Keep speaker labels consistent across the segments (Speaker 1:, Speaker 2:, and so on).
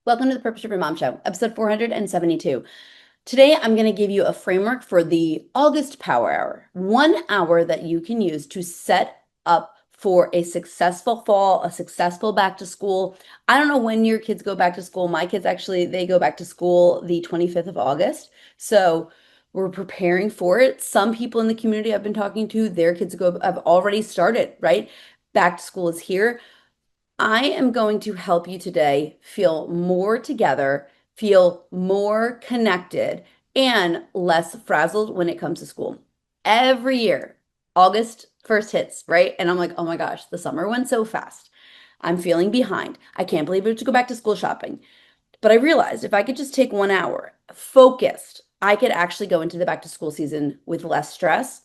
Speaker 1: Welcome to the Purpose Driven Mom Show, episode 472. Today, I'm going to give you a framework for the August Power Hour, 1 hour that you can use to set up for a successful fall, a successful back to school. I don't know when your kids go back to school. My kids actually, they go back to school the 25th of August. So we're preparing for it. Some people in the community I've been talking to, their kids have already started, right? Back to school is here. I am going to help you today feel more together, feel more connected, and less frazzled when it comes to school. Every year, August first hits, right? And I'm like, oh my gosh, the summer went so fast. I'm feeling behind. I can't believe we have to go back to school shopping. But I realized if I could just take 1 hour focused, I could actually go into the back to school season with less stress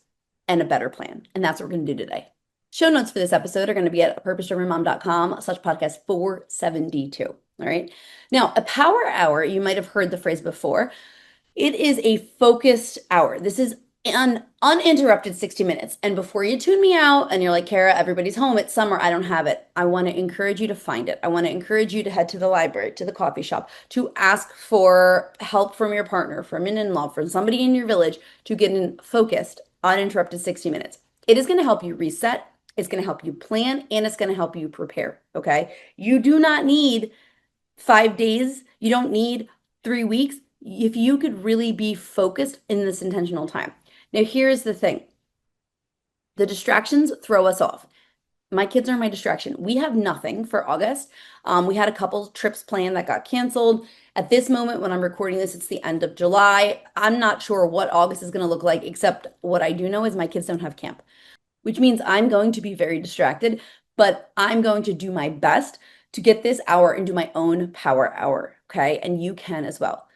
Speaker 1: and a better plan. And that's what we're going to do today. Show notes for this episode are going to be at purposedrivenmom.com/podcast 472. All right. Now, a power hour, you might have heard the phrase before. It is a focused hour. This is an uninterrupted 60 minutes. And before you tune me out and you're like, Cara, everybody's home. It's summer. I don't have it. I want to encourage you to find it. I want to encourage you to head to the library, to the coffee shop, to ask for help from your partner, from an in-law, from somebody in your village to get in focused, uninterrupted 60 minutes. It is going to help you reset. It's going to help you plan and it's going to help you prepare. Okay. You do not need 5 days. You don't need 3 weeks. If you could really be focused in this intentional time. Now, here's the thing. The distractions throw us off. My kids are my distraction. We have nothing for August. We had a couple trips planned that got canceled. At this moment, when I'm recording this, it's the end of July. I'm not sure what August is going to look like, except what I do know is my kids don't have camp, which means I'm going to be very distracted, but I'm going to do my best to get this hour into my own power hour. Okay. And you can as well.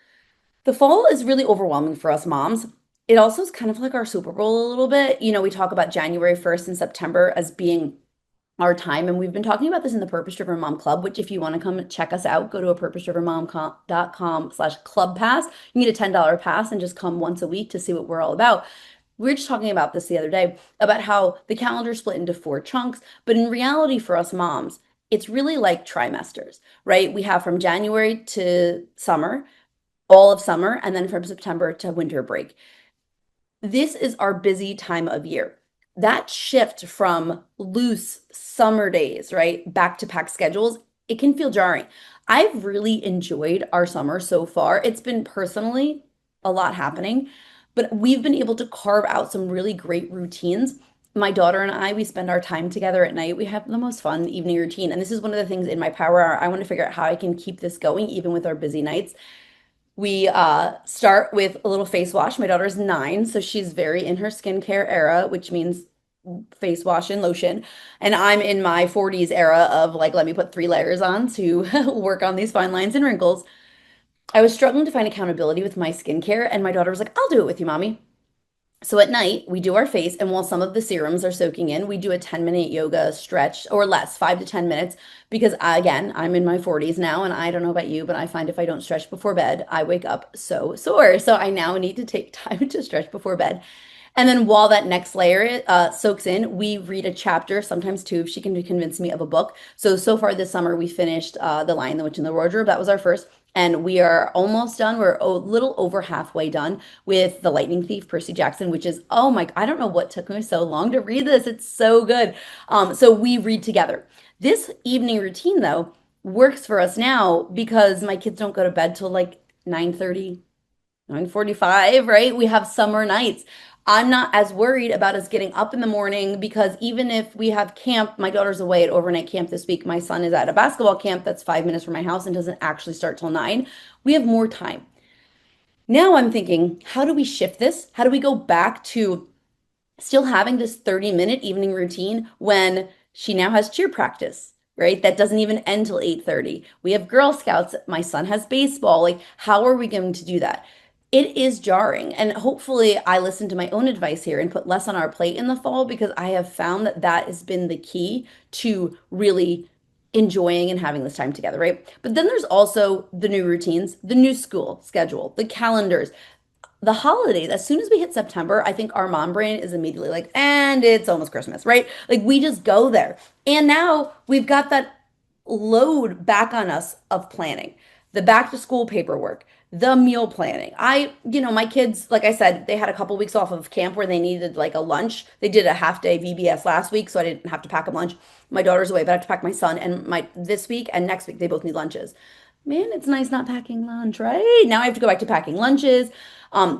Speaker 1: The fall is really overwhelming for us moms. It also is kind of like our Super Bowl a little bit. You know, we talk about January 1st and September as being our time. And we've been talking about this in the Purpose Driven Mom Club, which if you want to come check us out, go to a purposedrivenmom.com/club pass. You can get a $10 pass and just come once a week to see what we're all about. We were just talking about this the other day about how the calendar split into 4 chunks, but in reality for us moms, it's really like trimesters, right? We have from January to summer, all of summer, and then from September to winter break. This is our busy time of year. That shift from loose summer days, right, back to pack schedules, it can feel jarring. I've really enjoyed our summer so far. It's been personally a lot happening, but we've been able to carve out some really great routines. My daughter and I, we spend our time together at night. We have the most fun evening routine. And this is one of the things in my power hour. I want to figure out how I can keep this going even with our busy nights. We start with a little face wash. My daughter's 9, so she's very in her skincare era, which means face wash and lotion. And I'm in my 40s era of like, let me put 3 layers on to work on these fine lines and wrinkles. I was struggling to find accountability with my skincare, and my daughter was like, I'll do it with you, mommy. So at night, we do our face, and while some of the serums are soaking in, we do a 10-minute yoga stretch or less, 5 to 10 minutes, because again, I'm in my 40s now, and I don't know about you, but I find if I don't stretch before bed, I wake up so sore. So I now need to take time to stretch before bed. And then while that next layer soaks in, we read a chapter, sometimes two, if she can convince me of a book. So far this summer, we finished The Lion, the Witch, and the Wardrobe. That was our first. And we are almost done. We're a little over halfway done with The Lightning Thief, Percy Jackson, which is, oh my, I don't know what took me so long to read this. It's so good. So we read together. This evening routine, though, works for us now because my kids don't go to bed till like 9:30, 9:45, right? We have summer nights. I'm not as worried about us getting up in the morning because even if we have camp, my daughter's away at overnight camp this week. My son is at a basketball camp that's 5 minutes from my house and doesn't actually start till 9. We have more time. Now I'm thinking, how do we shift this? How do we go back to still having this 30-minute evening routine when she now has cheer practice, right? That doesn't even end till 8:30. We have Girl Scouts. My son has baseball. Like, how are we going to do that? It is jarring. And hopefully I listen to my own advice here and put less on our plate in the fall because I have found that that has been the key to really enjoying and having this time together, right? But then there's also the new routines, the new school schedule, the calendars, the holidays. As soon as we hit September, I think our mom brain is immediately like, and it's almost Christmas, right? Like we just go there. And now we've got that load back on us of planning. the back to school paperwork, the meal planning. My kids, like I said, they had a couple weeks off of camp where they needed like a lunch. They did a half day VBS last week, so I didn't have to pack them lunch. My daughter's away, but I have to pack my son and my this week and next week they both need lunches. Man, it's nice not packing lunch, right? Now I have to go back to packing lunches,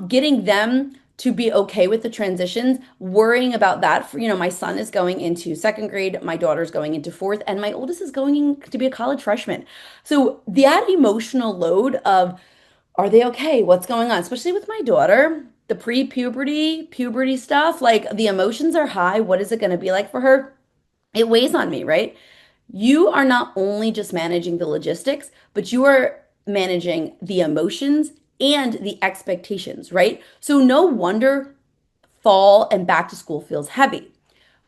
Speaker 1: getting them to be okay with the transitions, worrying about that. My son is going into second grade, my daughter's going into fourth, and my oldest is going to be a college freshman. So that emotional load of, are they okay? What's going on? Especially with my daughter, the pre-puberty, puberty stuff, like the emotions are high. What is it going to be like for her? It weighs on me, right? You are not only just managing the logistics, but you are managing the emotions and the expectations, right? So no wonder fall and back to school feels heavy.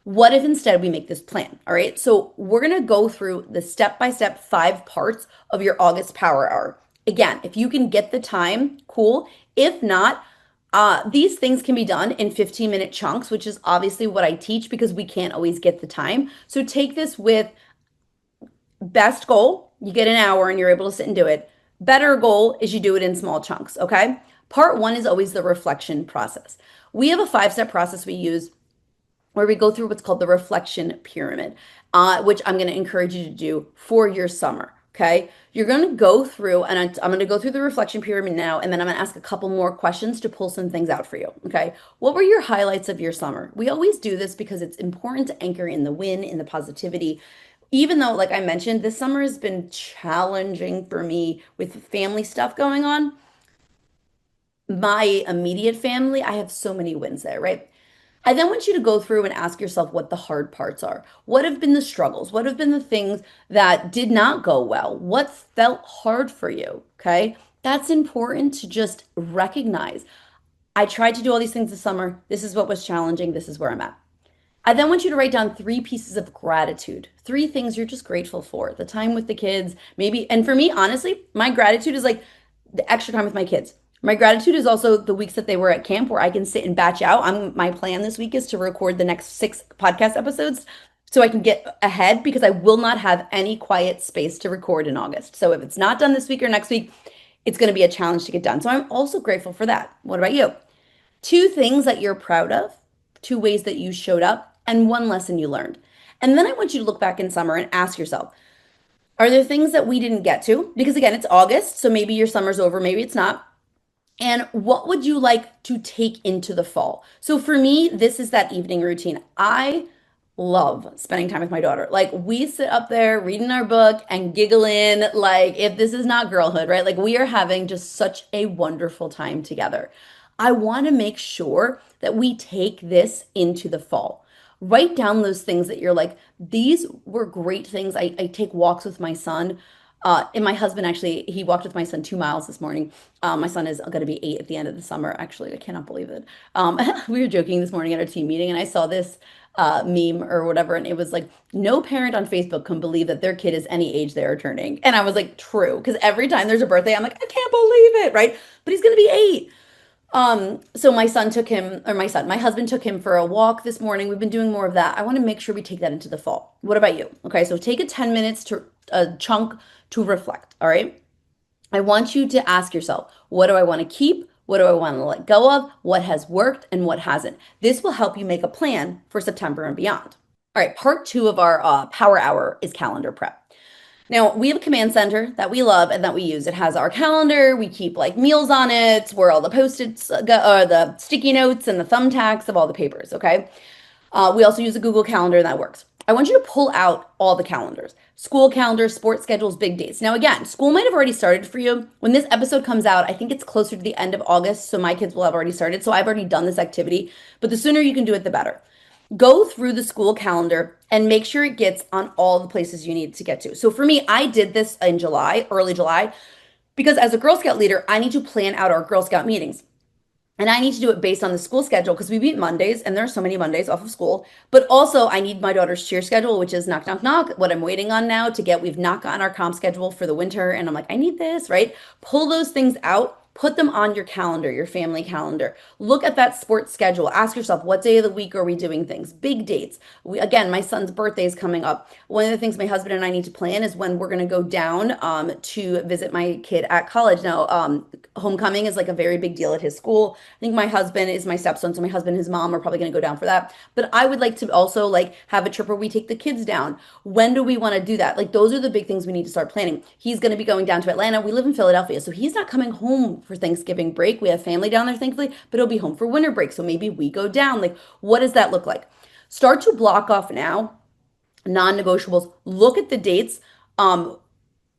Speaker 1: What if instead we make this plan? All right. So we're going to go through the step by step 5 parts of your August Power Hour. Again, if you can get the time, cool. If not, these things can be done in 15-minute chunks, which is obviously what I teach because we can't always get the time. So take this with best goal, you get an hour and you're able to sit and do it. Better goal is you do it in small chunks, okay? Part one is always the reflection process. We have a 5-step process we use where we go through what's called the reflection pyramid, which I'm going to encourage you to do for your summer. Okay. You're going to go through, and I'm going to go through the reflection pyramid now, and then I'm going to ask a couple more questions to pull some things out for you. Okay. What were your highlights of your summer? We always do this because it's important to anchor in the win, in the positivity. Even though, like I mentioned, this summer has been challenging for me with family stuff going on. My immediate family, I have so many wins there, right? I then want you to go through and ask yourself what the hard parts are. What have been the struggles? What have been the things that did not go well? What felt hard for you? Okay. That's important to just recognize. I tried to do all these things this summer. This is what was challenging. This is where I'm at. I then want you to write down 3 pieces of gratitude, 3 things you're just grateful for. The time with the kids, maybe. And for me, honestly, my gratitude is like the extra time with my kids. My gratitude is also the weeks that they were at camp where I can sit and batch out. My plan this week is to record the next 6 podcast episodes so I can get ahead because I will not have any quiet space to record in August. So if it's not done this week or next week, it's going to be a challenge to get done. So I'm also grateful for that. What about you? 2 things that you're proud of, 2 ways that you showed up, and 1 lesson you learned. And then I want you to look back in summer and ask yourself, are there things that we didn't get to? Because again, it's August, so maybe your summer's over, maybe it's not. And what would you like to take into the fall? So for me, this is that evening routine. I love spending time with my daughter. Like we sit up there reading our book and giggling like if this is not girlhood, right? Like we are having just such a wonderful time together. I want to make sure that we take this into the fall. Write down those things that you're like, these were great things. I take walks with my son. And my husband actually, he walked with my son 2 miles this morning. My son is going to be 8 at the end of the summer. Actually, I cannot believe it. We were joking this morning at our team meeting, and I saw this meme or whatever, and it was like, no parent on Facebook can believe that their kid is any age they are turning. And I was like, true, because every time there's a birthday, I'm like, I can't believe it, right? But he's going to be 8. So my husband took him for a walk this morning. We've been doing more of that. I want to make sure we take that into the fall. What about you? Okay, so take a 10 minutes to a chunk to reflect. All right. I want you to ask yourself, what do I want to keep? What do I want to let go of? What has worked and what hasn't? This will help you make a plan for September and beyond. All right, part 2 of our power hour is calendar prep. Now, we have a command center that we love and that we use. It has our calendar. We keep like meals on it, where all the post-its go, the sticky notes and the thumbtacks of all the papers, okay? We also use a Google Calendar and that works. I want you to pull out all the calendars, school calendars, sports schedules, big dates. Now, again, school might have already started for you. When this episode comes out, I think it's closer to the end of August, so my kids will have already started. So I've already done this activity, but the sooner you can do it, the better. Go through the school calendar and make sure it gets on all the places you need to get to. So for me, I did this in July, early July, because as a Girl Scout leader, I need to plan out our Girl Scout meetings. And I need to do it based on the school schedule because we meet Mondays and there are so many Mondays off of school. But also I need my daughter's cheer schedule, which is knock, knock, knock. What I'm waiting on now to get, we've not gotten our comp schedule for the winter. And I'm like, I need this, right? Pull those things out, Put them on your calendar, your family calendar. Look at that sports schedule. Ask yourself, what day of the week are we doing things? Big dates. Again, my son's birthday is coming up. One of the things my husband and I need to plan is when we're going to go down to visit my kid at college. Now, homecoming is like a very big deal at his school. I think my husband is my stepson, so my husband and his mom are probably going to go down for that. But I would like to also like have a trip where we take the kids down. When do we want to do that? Like those are the big things we need to start planning. He's going to be going down to Atlanta. We live in Philadelphia, so he's not coming home for Thanksgiving break. We have family down there, thankfully, but he'll be home for winter break. So maybe we go down. Like, what does that look like? Start to block off now non-negotiables. Look at the dates.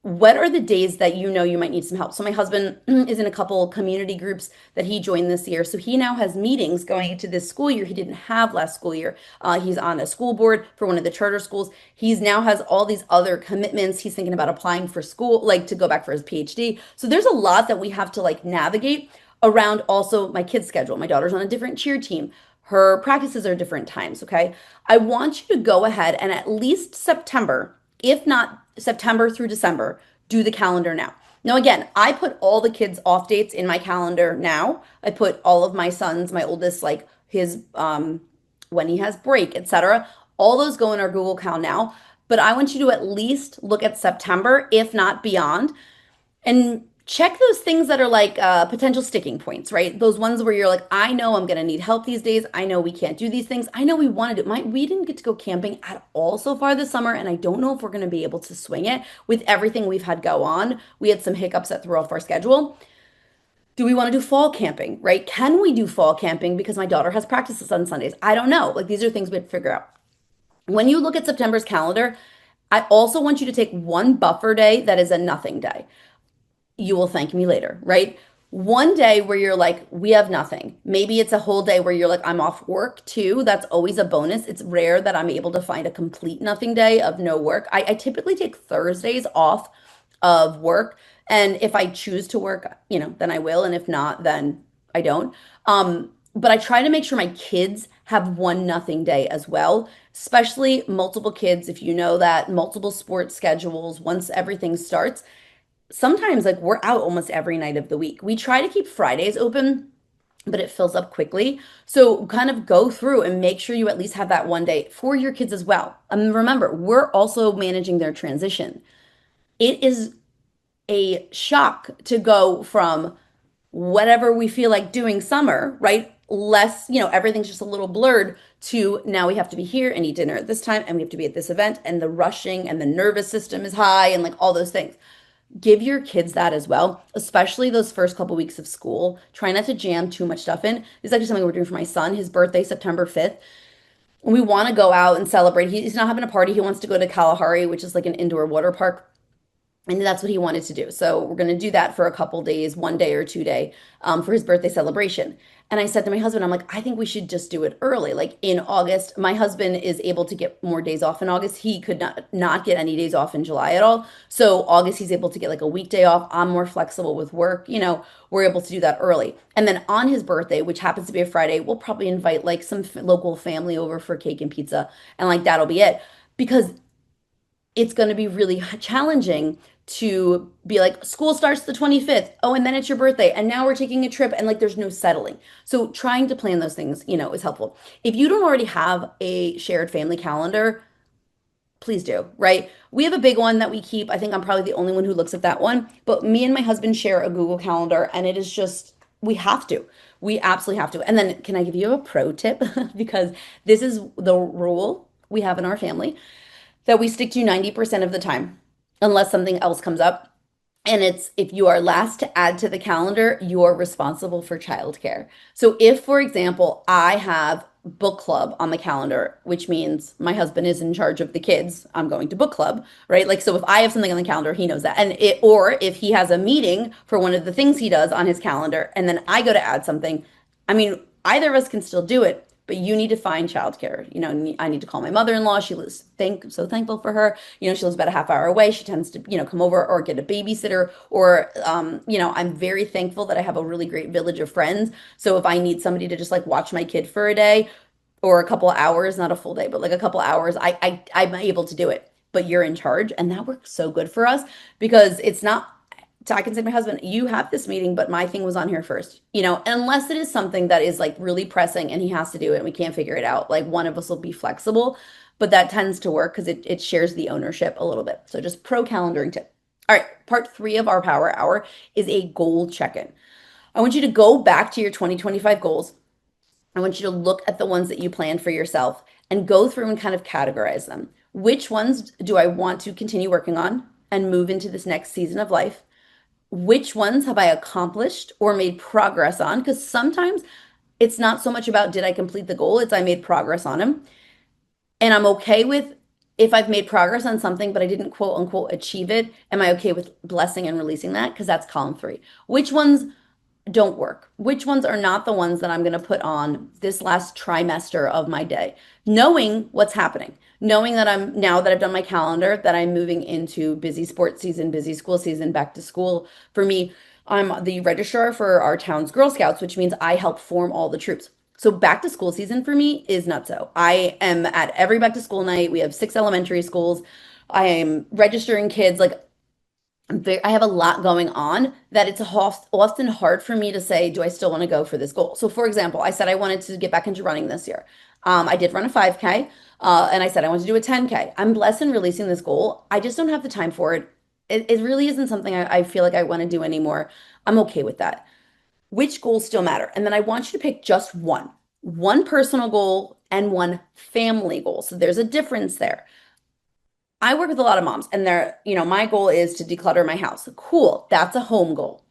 Speaker 1: What are the days that you know you might need some help? So my husband is in a couple community groups that he joined this year. So he now has meetings going into this school year he didn't have last school year. He's on a school board for one of the charter schools. He's now has all these other commitments. He's thinking about applying for school, like to go back for his PhD. So there's a lot that we have to like navigate around also my kid's schedule. My daughter's on a different cheer team. Her practices are different times, okay? I want you to go ahead and at least September, if not September through December, do the calendar now. Now, again, I put all the kids' off dates in my calendar now. I put all of my sons, my oldest, like his when he has break, etc. All those go in our Google Cal now. But I want you to at least look at September, if not beyond, and check those things that are like potential sticking points, right? Those ones where you're like, I know I'm going to need help these days. I know we can't do these things. I know we want to do we didn't get to go camping at all so far this summer, and I don't know if we're going to be able to swing it with everything we've had go on. We had some hiccups that threw off our schedule. Do we want to do fall camping, right? Can we do fall camping because my daughter has practices on Sundays? I don't know. Like these are things we have to figure out. When you look at September's calendar, I also want you to take one buffer day that is a nothing day. You will thank me later, right? One day where you're like, we have nothing. Maybe it's a whole day where you're like, I'm off work too. That's always a bonus. It's rare that I'm able to find a complete nothing day of no work. I typically take Thursdays off of work. And if I choose to work, then I will. And if not, then I don't. But I try to make sure my kids have one nothing day as well, especially multiple kids. If you know that multiple sports schedules, once everything starts, sometimes like we're out almost every night of the week. We try to keep Fridays open, but it fills up quickly. So kind of go through and make sure you at least have that one day for your kids as well. Remember, we're also managing their transition. It is a shock to go from whatever we feel like doing summer, right? Less, everything's just a little blurred to now we have to be here and eat dinner at this time and we have to be at this event and the rushing and the nervous system is high and like all those things. Give your kids that as well, especially those first couple weeks of school. Try not to jam too much stuff in. This is actually something we're doing for my son. His birthday, September 5th. We want to go out and celebrate. He's not having a party. He wants to go to Kalahari, which is like an indoor water park. And that's what he wanted to do. So we're going to do that for a couple days, one day or 2 day, for his birthday celebration. And I said to my husband, I'm like, I think we should just do it early. Like in August, my husband is able to get more days off in August. He could not get any days off in July at all. So August, he's able to get like a weekday off. I'm more flexible with work. We're able to do that early. And then on his birthday, which happens to be a Friday, we'll probably invite like some local family over for cake and pizza. And like that'll be it. Because it's going to be really challenging to be like, school starts the 25th. Oh, and then it's your birthday. And now we're taking a trip. And like, there's no settling. So trying to plan those things, is helpful. If you don't already have a shared family calendar, please do, right? We have a big one that we keep. I think I'm probably the only one who looks at that one. But me and my husband share a Google Calendar. And it is just, we have to. We absolutely have to. And then can I give you a pro tip? Because this is the rule we have in our family that we stick to 90% of the time, unless something else comes up. And it's if you are last to add to the calendar, you are responsible for childcare. So if, for example, I have book club on the calendar, which means my husband is in charge of the kids, I'm going to book club, right? Like, so if I have something on the calendar, he knows that. Or if he has a meeting for one of the things he does on his calendar, and then I go to add something, I mean, either of us can still do it, but you need to find childcare. I need to call my mother-in-law. She lives, so thankful for her. She lives about a half hour away. She tends to, come over or get a babysitter or, I'm very thankful that I have a really great village of friends. So if I need somebody to just like watch my kid for a day or a couple of hours, not a full day, but like a couple of hours, I'm able to do it. But you're in charge. And that works so good for us because it's not I can say to my husband, you have this meeting, but my thing was on here first, unless it is something that is like really pressing and he has to do it and we can't figure it out. Like one of us will be flexible, but that tends to work because it shares the ownership a little bit. So just pro calendaring tip. All right, part three of our power hour is a goal check-in. I want you to go back to your 2025 goals. I want you to look at the ones that you planned for yourself and go through and kind of categorize them. Which ones do I want to continue working on and move into this next season of life? Which ones have I accomplished or made progress on? Because sometimes it's not so much about did I complete the goal, it's I made progress on them. And I'm okay with if I've made progress on something, but I didn't quote unquote achieve it. Am I okay with blessing and releasing that? Because that's column three. Which ones don't work? Which ones are not the ones that I'm going to put on this last trimester of my day? Knowing what's happening, knowing that now that I've done my calendar, that I'm moving into busy sports season, busy school season, back to school. For me, I'm the registrar for our town's Girl Scouts, which means I help form all the troops. So back to school season for me is nutso. I am at every back to school night. We have 6 elementary schools. I am registering kids. Like I have a lot going on that it's often hard for me to say, do I still want to go for this goal? So, for example, I said I wanted to get back into running this year. I did run a 5K, and I said I want to do a 10K. I'm blessed in releasing this goal. I just don't have the time for it. It really isn't something I feel like I want to do anymore. I'm okay with that. Which goals still matter? And then I want you to pick just one personal goal and one family goal. So there's a difference there. I work with a lot of moms and my goal is to declutter my house. Cool. That's a home goal.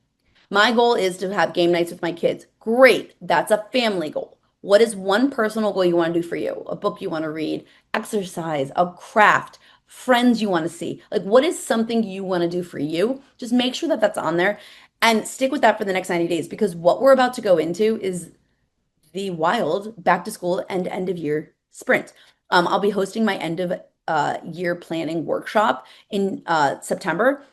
Speaker 1: My goal is to have game nights with my kids. Great. That's a family goal. What is one personal goal you want to do for you? A book you want to read, exercise, a craft, friends you want to see. Like, what is something you want to do for you? Just make sure that that's on there and stick with that for the next 90 days because what we're about to go into is the wild back to school and end of year sprint. I'll be hosting my end of year planning workshop in September.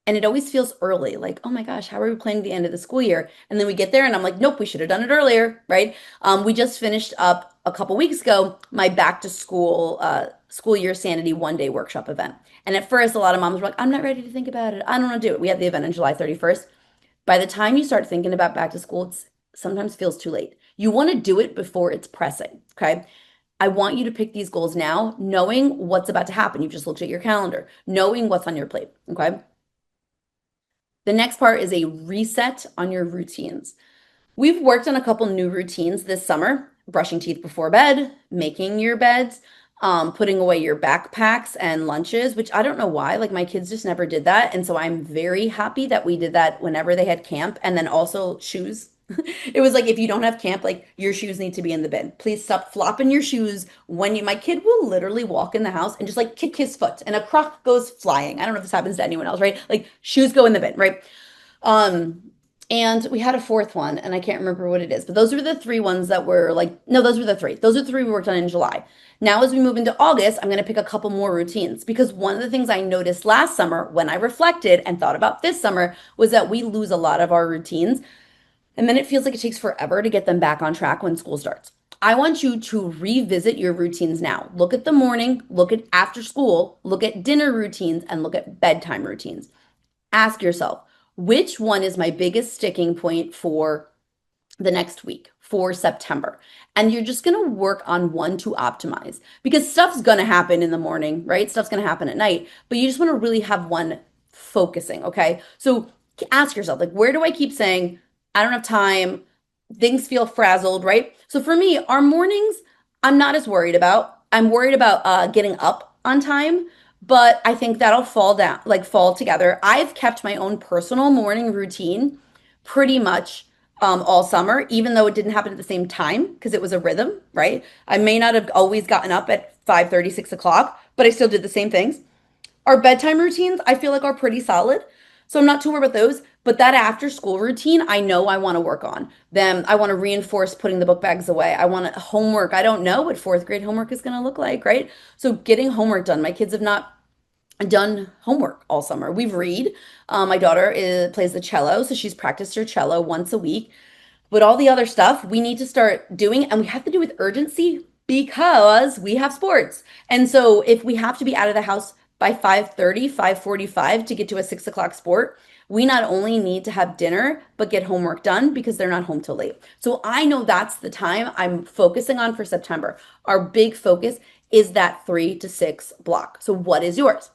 Speaker 1: And it always feels early, like, oh my gosh, how are we planning the end of the school year? And then we get there and I'm like, nope, we should have done it earlier, right? We just finished up a couple weeks ago my back to school year sanity 1 day workshop event. And at first, a lot of moms were like, I'm not ready to think about it. I don't want to do it. We had the event on July 31st. By the time you start thinking about back to school, it sometimes feels too late. You want to do it before it's pressing, okay? I want you to pick these goals now, knowing what's about to happen. You've just looked at your calendar, knowing what's on your plate, okay? The next part is a reset on your routines. We've worked on a couple new routines this summer, brushing teeth before bed, making your beds, putting away your backpacks and lunches, which I don't know why. Like my kids just never did that. And so I'm very happy that we did that whenever they had camp. And then also shoes. It was like if you don't have camp, like your shoes need to be in the bin. Please stop flopping your shoes my kid will literally walk in the house and just like kick his foot and a crock goes flying. I don't know if this happens to anyone else, right? Like shoes go in the bin, right? Um, and we had a fourth one, and I can't remember what it is, but those were the three ones that were like, no, those were the three. Those are the three we worked on in July. Now, as we move into August, I'm going to pick a couple more routines because one of the things I noticed last summer when I reflected and thought about this summer was that we lose a lot of our routines, and then it feels like it takes forever to get them back on track when school starts. I want you to revisit your routines now. Look at the morning, look at after school, look at dinner routines, and look at bedtime routines. Ask yourself, which one is my biggest sticking point for the next week, for September? And you're just going to work on one to optimize because stuff's going to happen in the morning, right? Stuff's going to happen at night, but you just want to really have one focusing, okay? So ask yourself, like, where do I keep saying, I don't have time, things feel frazzled, right? So for me, our mornings, I'm not as worried about. I'm worried about getting up on time, but I think that'll fall down, like fall together. I've kept my own personal morning routine pretty much all summer, even though it didn't happen at the same time because it was a rhythm, right? I may not have always gotten up at 5:30, 6 o'clock, but I still did the same things. Our bedtime routines, I feel like are pretty solid. So I'm not too worried about those. But that after school routine, I know I want to work on them. I want to reinforce putting the book bags away. I want homework. I don't know what fourth grade homework is going to look like, right? So getting homework done. My kids have not done homework all summer. We've read. My daughter plays the cello, so she's practiced her cello once a week. But all the other stuff we need to start doing, and we have to do with urgency because we have sports. And so if we have to be out of the house by 5:30, 5:45 to get to a 6 o'clock sport, We not only need to have dinner, but get homework done because they're not home till late. So I know that's the time I'm focusing on for September. Our big focus is that 3 to 6 block. So what is yours?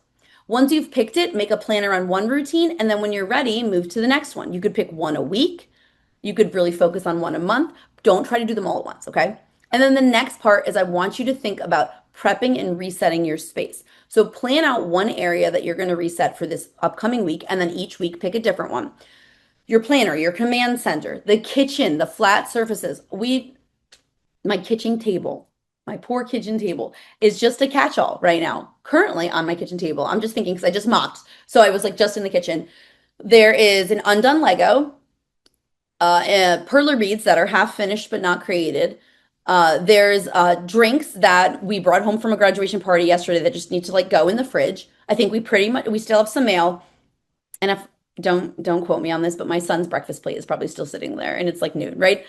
Speaker 1: Once you've picked it, make a plan around one routine, and then when you're ready, move to the next one. You could pick one a week. You could really focus on one a month. Don't try to do them all at once, okay? And then the next part is I want you to think about prepping and resetting your space. So plan out one area that you're going to reset for this upcoming week, and then each week pick a different one. Your planner, your command center, the kitchen, the flat surfaces. My kitchen table, my poor kitchen table is just a catch-all right now. Currently on my kitchen table, I'm just thinking because I just mopped. So I was like just in the kitchen. There is an undone Lego, perler beads that are half finished but not created. There's drinks that we brought home from a graduation party yesterday that just need to like go in the fridge. I think we still have some mail. And if don't quote me on this, but my son's breakfast plate is probably still sitting there and it's like noon, right?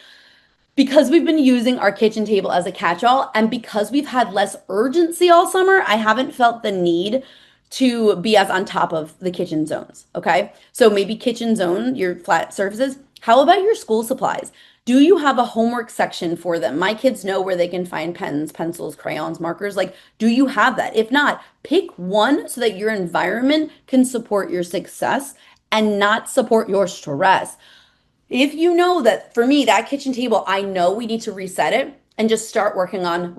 Speaker 1: Because we've been using our kitchen table as a catch-all and because we've had less urgency all summer, I haven't felt the need to be as on top of the kitchen zones. Okay. So maybe kitchen zone, your flat surfaces. How about your school supplies? Do you have a homework section for them? My kids know where they can find pens, pencils, crayons, markers. Like, do you have that? If not, pick one so that your environment can support your success and not support your stress. If you know that for me, that kitchen table, I know we need to reset it and just start working on,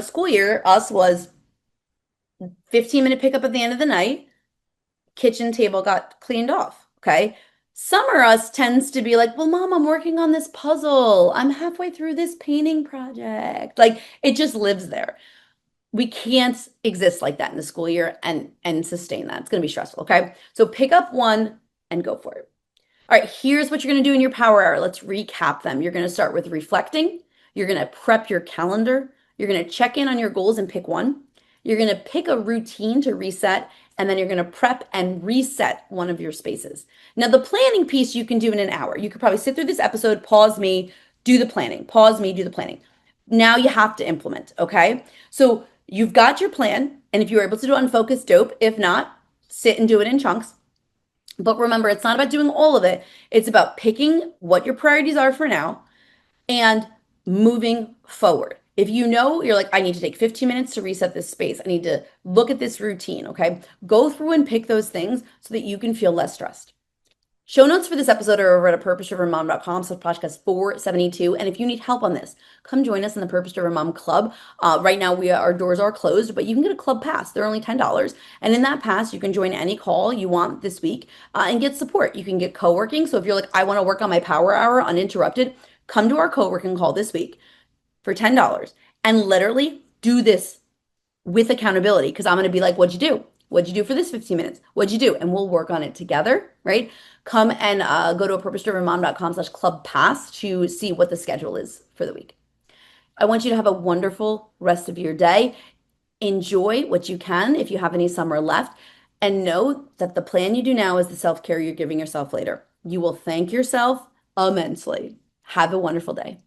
Speaker 1: school year, us was 15-minute pickup at the end of the night, kitchen table got cleaned off. Okay. Summer us tends to be like, well, mom, I'm working on this puzzle. I'm halfway through this painting project. Like it just lives there. We can't exist like that in the school year and sustain that. It's going to be stressful. Okay. So pick up one and go for it. All right, here's what you're going to do in your power hour. Let's recap them. You're going to start with reflecting. You're going to prep your calendar. You're going to check in on your goals and pick one. You're going to pick a routine to reset, and then you're going to prep and reset one of your spaces. Now, the planning piece you can do in an hour. You could probably sit through this episode, pause me, do the planning, pause me, do the planning. Now you have to implement, okay? So you've got your plan, and if you're able to do unfocused, dope. If not, sit and do it in chunks. But remember, it's not about doing all of it. It's about picking what your priorities are for now and moving forward. If you know you're like, I need to take 15 minutes to reset this space, I need to look at this routine, okay? Go through and pick those things so that you can feel less stressed. Show notes for this episode are over at purposedrivenmom.com/podcast 472. And if you need help on this, come join us in the Purpose Driven Mom Club. Right now, our doors are closed, but you can get a club pass. They're only $10. And in that pass, you can join any call you want this week and get support. You can get co-working. So if you're like, I want to work on my power hour uninterrupted, come to our co-working call this week for $10 and literally do this with accountability because I'm going to be like, what'd you do? What'd you do for this 15 minutes? What'd you do? And we'll work on it together, right? Come and go to purposedrivenmom.com/club pass to see what the schedule is for the week. I want you to have a wonderful rest of your day. Enjoy what you can if you have any summer left. And know that the plan you do now is the self-care you're giving yourself later. You will thank yourself immensely. Have a wonderful day.